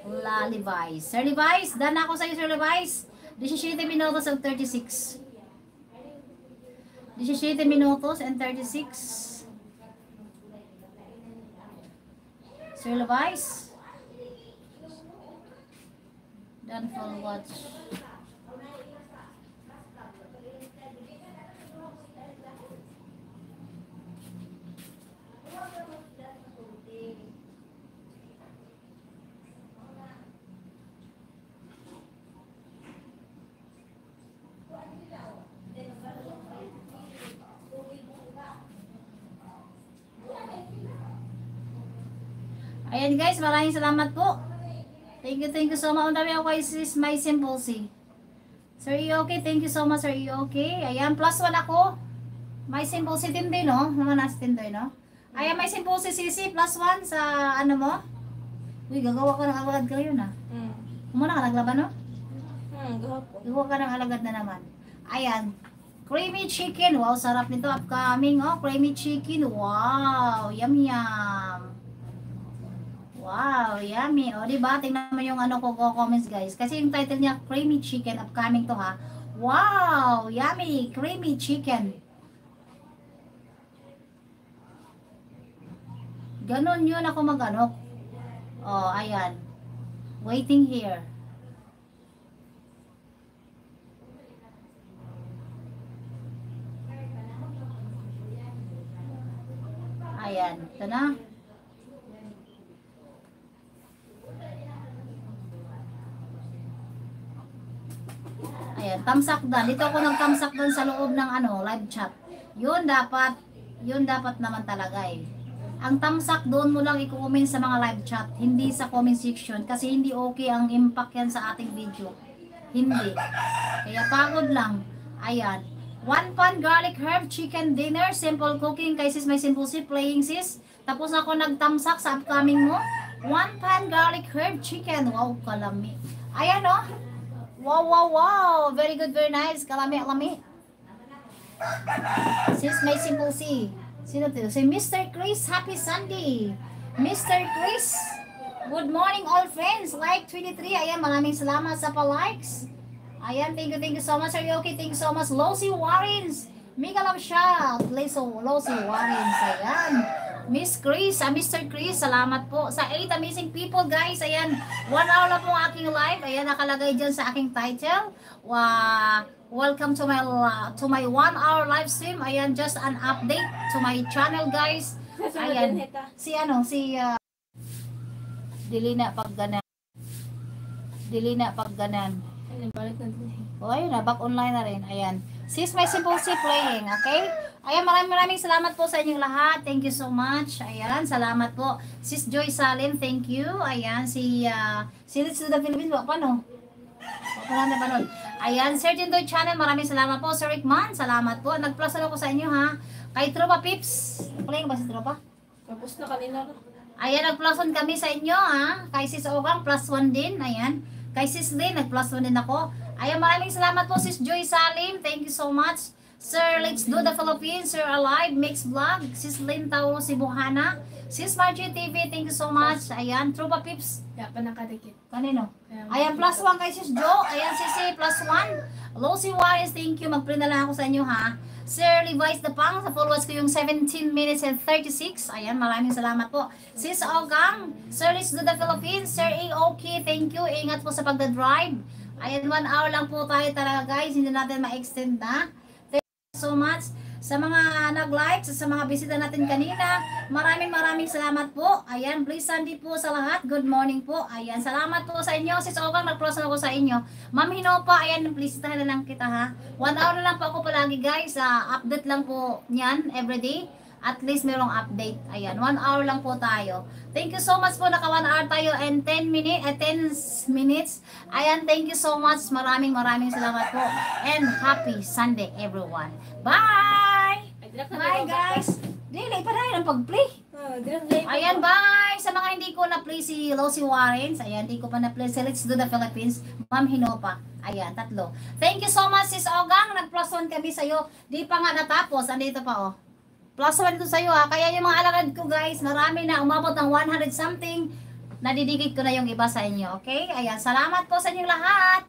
La Levi's. Sir Levi's, done ako sa'yo, Sir Levi's. 17 minutos and 36. 17 minutos and 36. Sir Levi's. Done for watch. Ayan guys, maraming salamat po. Thank you so much. Ang dami ako kay sis My Simple C. Sir okay, thank you so much Sir okay. Ayan, plus 1 ako. My Simple C din din, no? Naman nasa Tindoy, no? Ayan, My Simple C CC, plus 1 sa ano mo? Uy, gagawa ka ng alagad kayo na. Muna ka naglaban, no? Gagawa ka ng alagad na naman. Ayan. Creamy chicken. Wow, sarap nito. Upcoming, oh. Creamy chicken. Wow, yum yum. Wow, yummy. O, diba? Tingnan mo yung ano ko comments, guys. Kasi yung title niya, Creamy Chicken. Upcoming to, ha? Wow, yummy. Creamy chicken. Ganon yun ako mag-ano. O, ayan. Waiting here. Ayan. Ito na. Ayan, tamsak doon. Dito ako nag-tamsak doon sa loob ng ano, live chat. Yun dapat naman talaga eh. Ang tamsak doon mo lang i-comment sa mga live chat, hindi sa comment section kasi hindi okay ang impact yan sa ating video. Hindi. Kaya pagod lang. Ayan. 1 pan garlic herb chicken dinner, simple cooking kay sis My Simple C playing sis. Tapos ako nagtamsak sa upcoming mo. 1 pan garlic herb chicken. Wow, kalami. Ayan oh. Wow. Very good, very nice. Kalami. Sis My Simple C. Sino to? Si Mr. Chris, happy Sunday. Mr. Chris, good morning all friends. Like 23. Ayan, maraming salamat sa pa-likes. Ayan, thank you so much. Are you okay? Thank you so much. Losi Warrens. Mega love siya. Losi Warrens. Ayan. Miss Chris, Mr. Chris, salamat po sa 8 amazing people guys. Ayan, 1 hour na po ang aking live. Ayan, nakalagay dyan sa aking title. Welcome to my 1 hour live stream. Ayan, just an update to my channel guys. Ayan, si Dilina Pagganan. O, ayun na, back online na rin. Ayan. Sis My Simple C playing, okay? Ayan, maraming salamat po sa inyong lahat. Thank you so much. Ayan, salamat po. Sis Joy Salim, thank you. Ayan, si Let's Do the Philippines, paano? Paano? Ayan, Sir Jindoy Channel, maraming salamat po. Sir Rickman, salamat po. Nag-plus ako sa inyo, ha? Kay Tropa Pips. Playing ba si Tropa? Tapos na kanina. Ayan, nag-plus 1 kami sa inyo, ha? Kay Sis Ogang, plus 1 din. Ayan. Kay Sis Lynn, nag-plus 1 din ako. Ayan, maraming salamat po, Sis Joy Salim. Thank you so much. Sir, Let's Do the Philippines. Sir Alive, Mix Vlog. Sis Lynn Tauro Cebuhana. Sis Margie TV, thank you so much. Ayan, Trupa Pips. Kaya pa nakadikit. Kanino? Ayan, plus 1 kay Sis Jo. Ayan, Sisi, plus 1. Losi Juarez, thank you. Mag-print na lang ako sa inyo, ha. Sir Levi's the Pang, sa followers ko yung 17 minutes and 36. Ayan, maraming salamat po. Sis Ogang, Sir Let's Do the Philippines. Sir A.O.K., thank you. Ingat po sa pagdadrive. Ayan, 1 hour lang po tayo talaga guys. Hindi natin ma-extend na. Thank you so much. Sa mga nag-like, sa mga bisita natin kanina, maraming salamat po. Ayan, please Sunday po sa lahat. Good morning po. Ayan, salamat po sa inyo. Sis Ogang, nag-plus ako sa inyo. Ma'am Hinopa, ayan, please tahan na lang kita ha. 1 hour na lang po ako palagi guys. Update lang po niyan everyday. At least merong update. Ayan, 1 hour lang po tayo. Thank you so much po. Naka 1 hour tayo and 10 minutes. Ayan, thank you so much. Maraming salamat po. And happy Sunday everyone. Bye! Bye guys! Dili pa rin ang pag-play. Ayan, bye! Sa mga hindi ko na-play si Losi Warrens. Ayan, hindi ko pa na-play si Let's Do the Philippines. Ma'am Hinopa. Ayan, 3. Thank you so much, Sis Ogang. Nag-plus 1 kami sa'yo. Di pa nga natapos. Andito pa, oh. Plus 1 ito sa'yo, ha. Kaya yung mga alagad ko, guys, marami na. Umabot ng 100 something. nadidikit ko na yung iba sa inyo. Okay? Ayan, salamat po sa inyong lahat.